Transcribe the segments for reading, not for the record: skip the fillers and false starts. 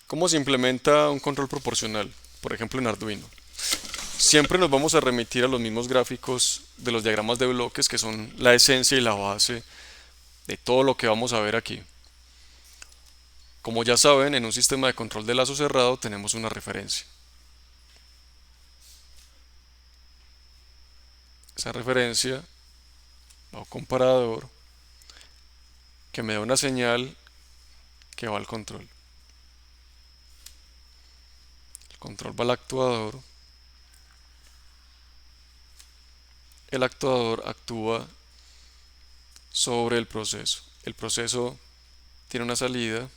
¿Cómo se implementa un control proporcional? Por ejemplo, en Arduino. Siempre nos vamos a remitir a los mismos gráficos de los diagramas de bloques que son la esencia y la base de todo lo que vamos a ver aquí. Como ya saben, en un sistema de control de lazo cerrado tenemos una referencia. Esa referencia va a un comparador que me da una señal que va al control. El control va al actuador. El actuador actúa sobre el proceso. El proceso tiene una salida.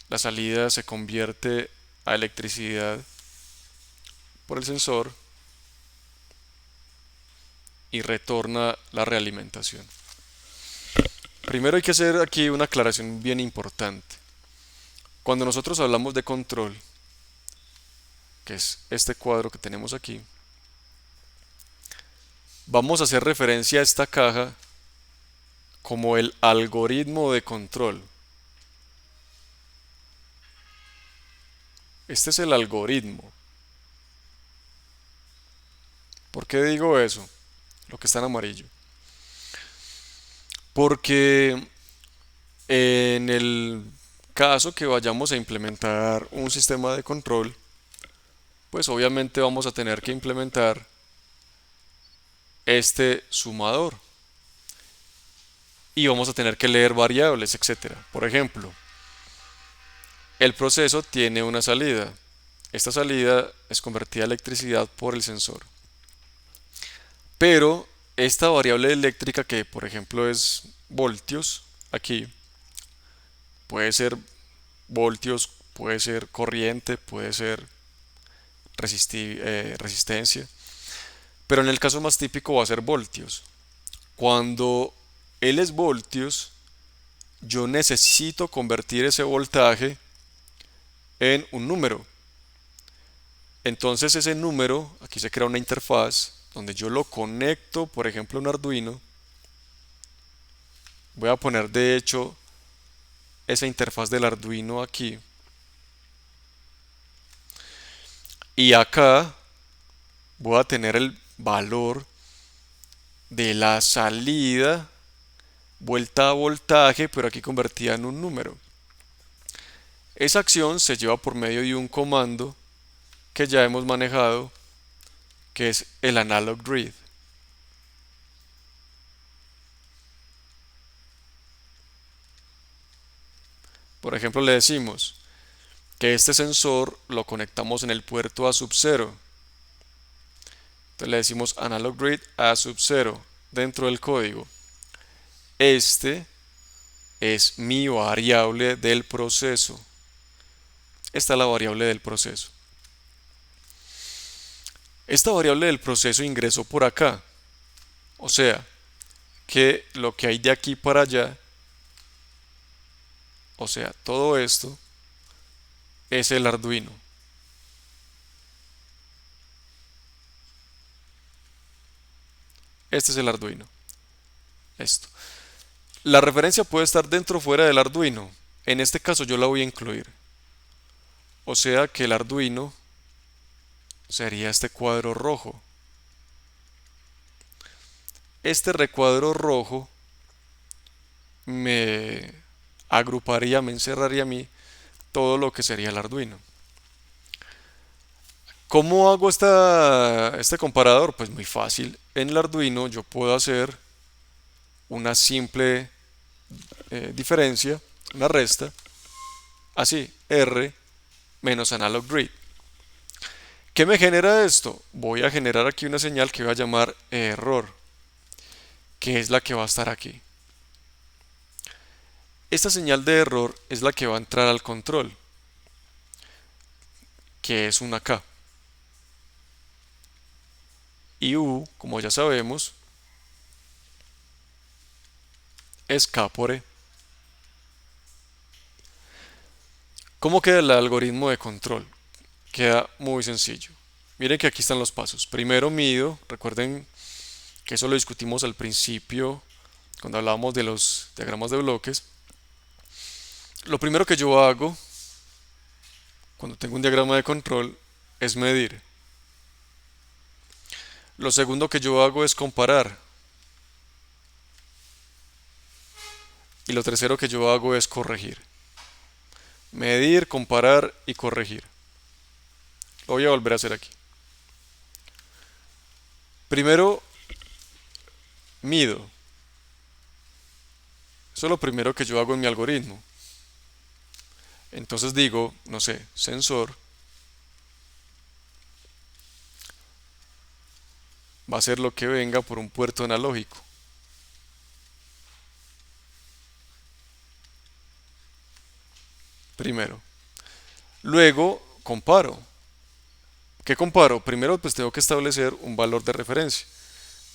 La salida se convierte a electricidad por el sensor y retorna la realimentación. Primero hay que hacer aquí una aclaración bien importante. Cuando nosotros hablamos de control, que es este cuadro que tenemos aquí, vamos a hacer referencia a esta caja como el algoritmo de control. Este es el algoritmo. ¿Por qué digo eso? Lo que está en amarillo. Porque en el caso que vayamos a implementar un sistema de control, pues obviamente vamos a tener que implementar este sumador y vamos a tener que leer variables, etcétera. Por ejemplo, el proceso tiene una salida. Esta salida es convertida a electricidad por el sensor. Pero esta variable eléctrica que por ejemplo es voltios, aquí puede ser voltios, puede ser corriente, puede ser resistencia, pero en el caso más típico va a ser voltios. Cuando él es voltios, yo necesito convertir ese voltaje en un número. Entonces ese número, aquí se crea una interfaz donde yo lo conecto, por ejemplo, a un Arduino. Voy a poner de hecho esa interfaz del Arduino aquí. Y acá voy a tener el valor de la salida vuelta a voltaje, pero aquí convertida en un número. Esa acción se lleva por medio de un comando que ya hemos manejado, que es el analog read. Por ejemplo, le decimos que este sensor lo conectamos en el puerto A sub 0. Entonces le decimos analog read A sub 0 dentro del código. Este es mi variable del proceso. Esta es la variable del proceso. Esta variable del proceso ingresó por acá. O sea, que lo que hay de aquí para allá, o sea, todo esto es el Arduino. Este es el Arduino. Esto. La referencia puede estar dentro o fuera del Arduino. En este caso yo la voy a incluir. O sea que el Arduino sería este cuadro rojo. Este recuadro rojo me agruparía, me encerraría a mí todo lo que sería el Arduino. ¿Cómo hago este comparador? Pues muy fácil. En el Arduino yo puedo hacer una simple diferencia, una resta, así, R menos analog read. ¿Qué me genera esto? Voy a generar aquí una señal que voy a llamar error, que es la que va a estar aquí. Esta señal de error es la que va a entrar al control, que es una K. Y U, como ya sabemos, es K por E. ¿Cómo queda el algoritmo de control? Queda muy sencillo. Miren que aquí están los pasos. Primero mido, recuerden que eso lo discutimos al principio cuando hablábamos de los diagramas de bloques. Lo primero que yo hago cuando tengo un diagrama de control es medir. Lo segundo que yo hago es comparar. Y lo tercero que yo hago es corregir. Medir, comparar y corregir. Lo voy a volver a hacer aquí. Primero mido. Eso es lo primero que yo hago en mi algoritmo. Entonces digo, no sé, sensor va a ser lo que venga por un puerto analógico. Primero. Luego comparo. ¿Qué comparo? Primero pues tengo que establecer un valor de referencia.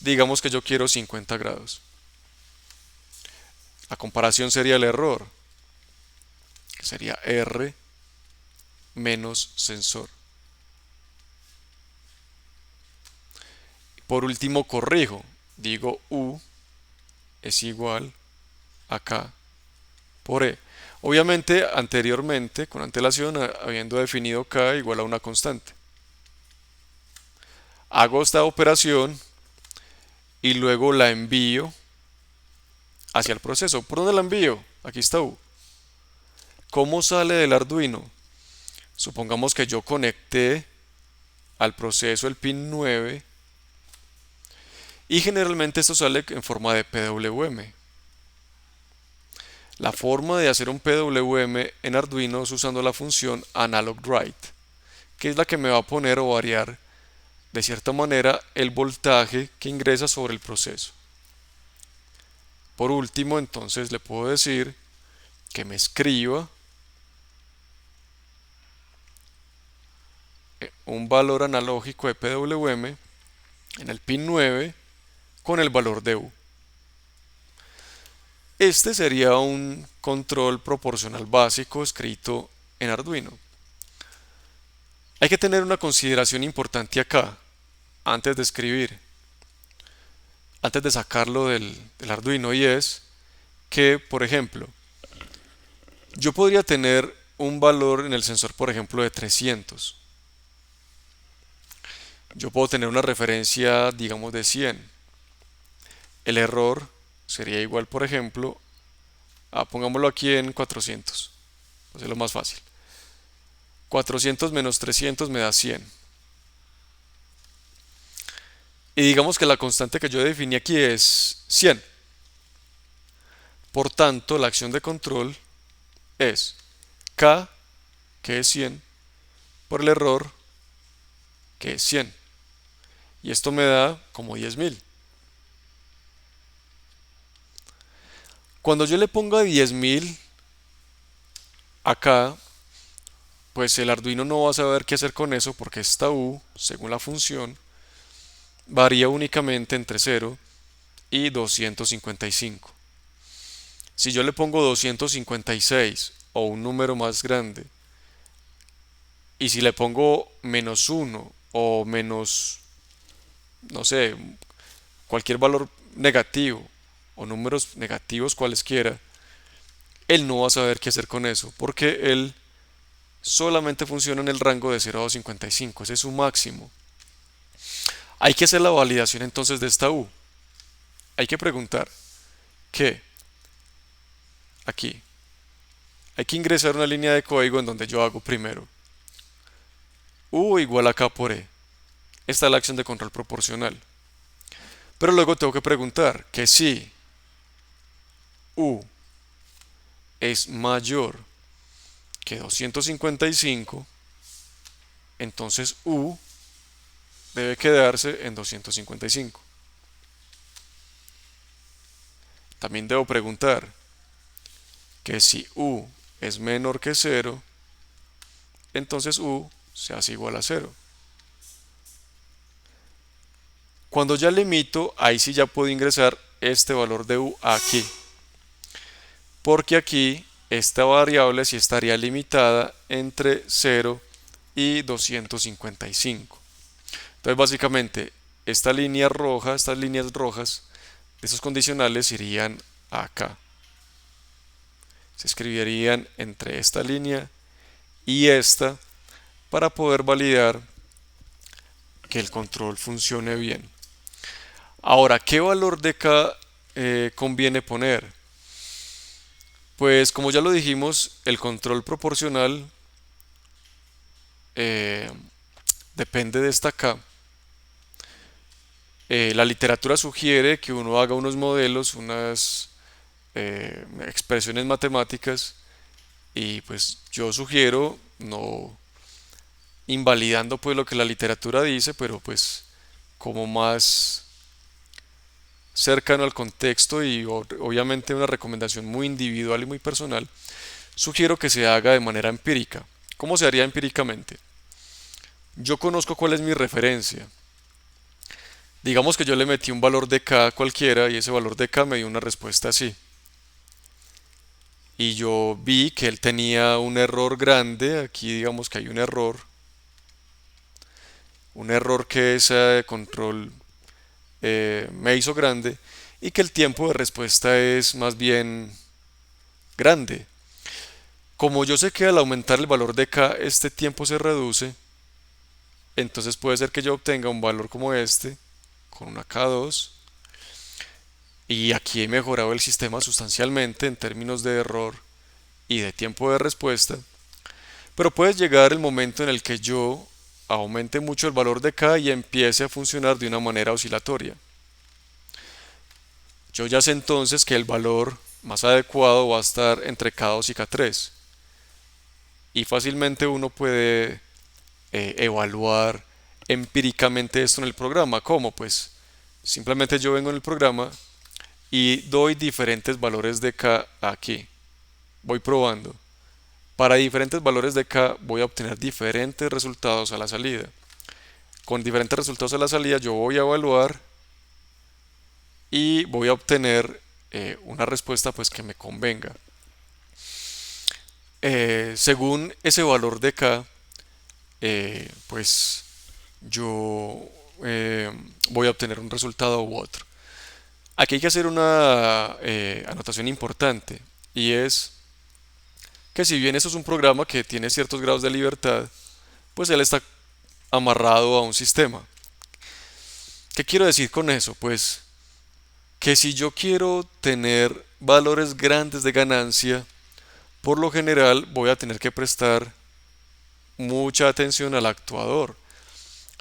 Digamos que yo quiero 50 grados. La comparación sería el error, que sería R menos sensor. Por último corrijo. Digo U es igual a K por E. Obviamente anteriormente, con antelación, habiendo definido K igual a una constante. Hago esta operación y luego la envío hacia el proceso. ¿Por dónde la envío? Aquí está U. ¿Cómo sale del Arduino? Supongamos que yo conecté al proceso el pin 9 y generalmente esto sale en forma de PWM. La forma de hacer un PWM en Arduino es usando la función AnalogWrite, que es la que me va a poner o variar de cierta manera el voltaje que ingresa sobre el proceso. Por último, entonces le puedo decir que me escriba un valor analógico de PWM en el pin 9 con el valor de U. Este sería un control proporcional básico escrito en Arduino. Hay que tener una consideración importante acá, antes de escribir, antes de sacarlo del Arduino, y es que, por ejemplo, yo podría tener un valor en el sensor, por ejemplo, de 300. Yo puedo tener una referencia, digamos, de 100. El error sería igual, por ejemplo, a, pongámoslo aquí en 400. Pues es lo más fácil. 400 menos 300 me da 100. Y digamos que la constante que yo definí aquí es 100. Por tanto, la acción de control es K, que es 100, por el error, que es 100. Y esto me da como 10.000. Cuando yo le ponga 10.000 acá, pues el Arduino no va a saber qué hacer con eso porque esta U, según la función, varía únicamente entre 0 y 255. Si yo le pongo 256 o un número más grande, y si le pongo menos 1 o menos, no sé, cualquier valor negativo o números negativos cualesquiera, él no va a saber qué hacer con eso, porque él solamente funciona en el rango de 0 a 255, ese es su máximo. Hay que hacer la validación entonces de esta U. Hay que preguntar que aquí hay que ingresar una línea de código en donde yo hago primero U igual a K por E. Esta es la acción de control proporcional. Pero luego tengo que preguntar que si U es mayor que 255, entonces U debe quedarse en 255. También debo preguntar que si U es menor que 0, entonces U se hace igual a 0. Cuando ya limito, ahí sí ya puedo ingresar este valor de U aquí, porque aquí esta variable sí estaría limitada entre 0 y 255. Entonces básicamente esta línea roja, estas líneas rojas de esos condicionales irían acá. Se escribirían entre esta línea y esta para poder validar que el control funcione bien. Ahora, ¿qué valor de K conviene poner? Pues como ya lo dijimos, el control proporcional eh, depende de esta K. La literatura sugiere que uno haga unos modelos, unas expresiones matemáticas y pues yo sugiero, no invalidando pues lo que la literatura dice, pero pues como más cercano al contexto y obviamente una recomendación muy individual y muy personal, sugiero que se haga de manera empírica. ¿Cómo se haría empíricamente? Yo conozco cuál es mi referencia. Digamos que yo le metí un valor de K cualquiera y ese valor de K me dio una respuesta así. Y yo vi que él tenía un error grande, aquí digamos que hay un error que ese control me hizo grande y que el tiempo de respuesta es más bien grande. Como yo sé que al aumentar el valor de K este tiempo se reduce, entonces puede ser que yo obtenga un valor como este, con una K2, y aquí he mejorado el sistema sustancialmente en términos de error y de tiempo de respuesta, pero puede llegar el momento en el que yo aumente mucho el valor de K y empiece a funcionar de una manera oscilatoria. Yo ya sé entonces que el valor más adecuado va a estar entre K2 y K3 y fácilmente uno puede evaluar empíricamente esto en el programa. ¿Cómo? Pues simplemente yo vengo en el programa y doy diferentes valores de K aquí. Voy probando. Para diferentes valores de K voy a obtener diferentes resultados a la salida. Con diferentes resultados a la salida yo voy a evaluar y voy a obtener una respuesta pues que me convenga. Según ese valor de K, pues yo voy a obtener un resultado u otro. Aquí hay que hacer una anotación importante y es que si bien eso es un programa que tiene ciertos grados de libertad, pues él está amarrado a un sistema. ¿Qué quiero decir con eso? Pues que si yo quiero tener valores grandes de ganancia, por lo general voy a tener que prestar mucha atención al actuador.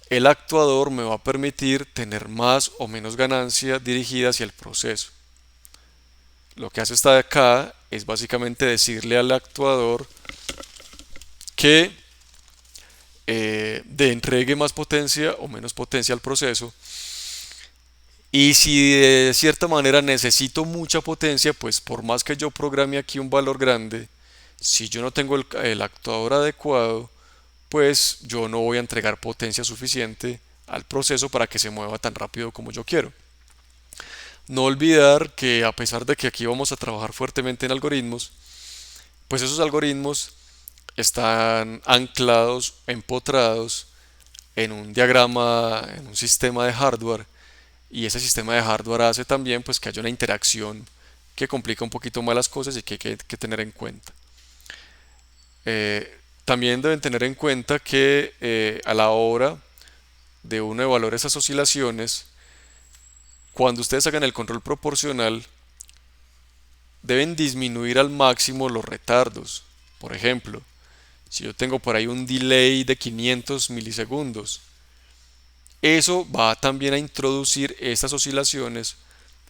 El actuador me va a permitir tener más o menos ganancia dirigida hacia el proceso. Lo que hace esta de acá es básicamente decirle al actuador que entregue más potencia o menos potencia al proceso. Y si de cierta manera necesito mucha potencia, pues por más que yo programe aquí un valor grande, si yo no tengo el actuador adecuado, pues yo no voy a entregar potencia suficiente al proceso para que se mueva tan rápido como yo quiero. No olvidar que a pesar de que aquí vamos a trabajar fuertemente en algoritmos, pues esos algoritmos están anclados, empotrados en un diagrama, en un sistema de hardware, y ese sistema de hardware hace también pues que haya una interacción que complica un poquito más las cosas y que hay que tener en cuenta. También deben tener en cuenta que a la hora de uno evaluar esas oscilaciones, cuando ustedes hagan el control proporcional, deben disminuir al máximo los retardos. Por ejemplo, si yo tengo por ahí un delay de 500 milisegundos, eso va también a introducir estas oscilaciones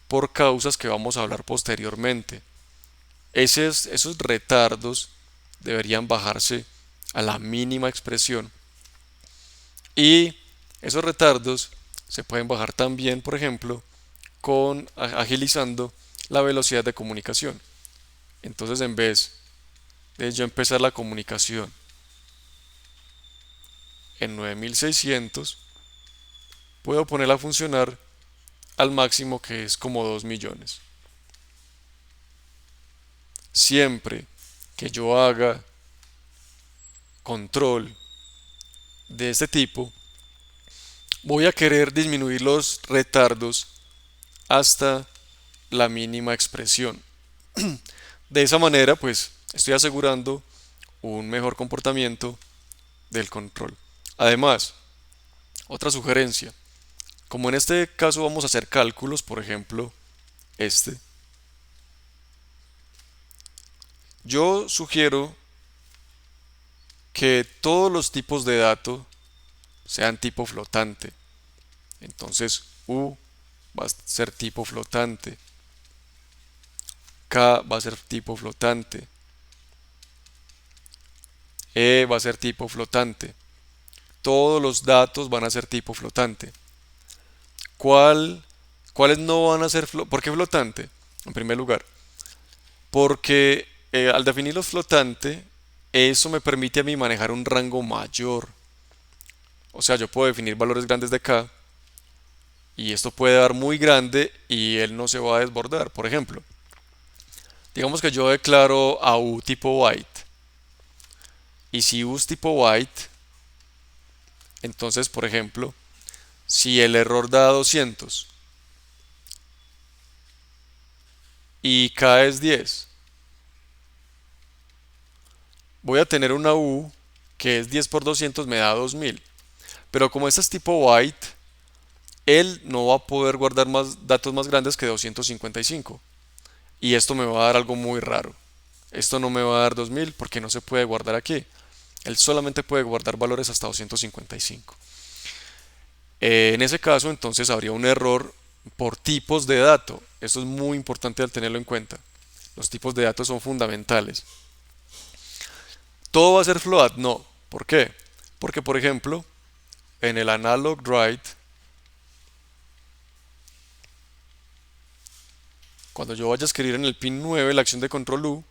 por causas que vamos a hablar posteriormente. Esos retardos deberían bajarse a la mínima expresión y esos retardos se pueden bajar también, por ejemplo, con agilizando la velocidad de comunicación. Entonces, en vez de yo empezar la comunicación en 9600, puedo ponerla a funcionar al máximo, que es como 2 millones. Siempre que yo haga control de este tipo, voy a querer disminuir los retardos hasta la mínima expresión. De esa manera, pues estoy asegurando un mejor comportamiento del control. Además, otra sugerencia, como en este caso vamos a hacer cálculos, por ejemplo, este, yo sugiero que todos los tipos de datos sean tipo flotante. Entonces, U va a ser tipo flotante, K va a ser tipo flotante, E va a ser tipo flotante. Todos los datos van a ser tipo flotante. ¿Cuál, ¿Cuáles no van a ser flotantes? ¿Por qué flotante? En primer lugar, porque al definirlo flotante, eso me permite a mí manejar un rango mayor. O sea, yo puedo definir valores grandes de K y esto puede dar muy grande y él no se va a desbordar. Por ejemplo, digamos que yo declaro a U tipo byte y si U es tipo byte, entonces, por ejemplo, si el error da 200 y K es 10, voy a tener una U que es 10 por 200 me da 2000. Pero como este es tipo byte, él no va a poder guardar más datos más grandes que 255. Y esto me va a dar algo muy raro. Esto no me va a dar 2000 porque no se puede guardar aquí. Él solamente puede guardar valores hasta 255. En ese caso, entonces habría un error por tipos de dato. Esto es muy importante al tenerlo en cuenta. Los tipos de datos son fundamentales. ¿Todo va a ser float? No. ¿Por qué? Porque, por ejemplo, en el analog write, cuando yo vaya a escribir en el pin 9 la acción de control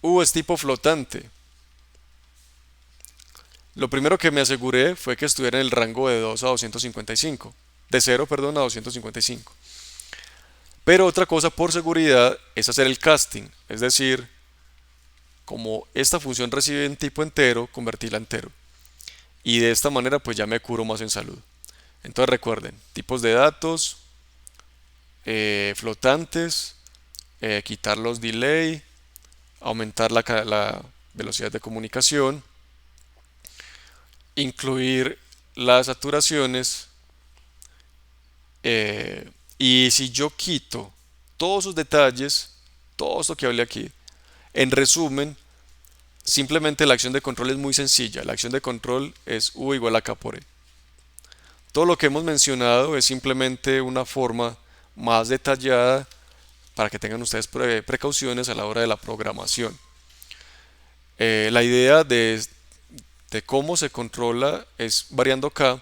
U es tipo flotante. Lo primero que me aseguré fue que estuviera en el rango de 2 a 255. De 0, perdón, a 255. Pero otra cosa por seguridad es hacer el casting. Es decir, como esta función recibe un tipo entero, convertirla a entero. Y de esta manera pues ya me curo más en salud. Entonces recuerden, tipos de datos, flotantes, quitar los delay, aumentar la velocidad de comunicación, incluir las saturaciones y si yo quito todos esos detalles, todo esto que hablé aquí, en resumen, simplemente la acción de control es muy sencilla. La acción de control es U igual a K por E. Todo lo que hemos mencionado es simplemente una forma más detallada para que tengan ustedes precauciones a la hora de la programación. La idea de cómo se controla es variando K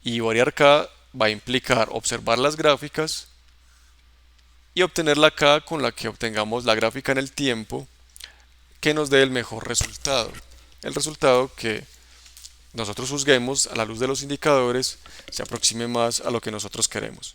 y variar K va a implicar observar las gráficas y obtener la K con la que obtengamos la gráfica en el tiempo que nos dé el mejor resultado. El resultado que nosotros juzguemos a la luz de los indicadores se aproxime más a lo que nosotros queremos.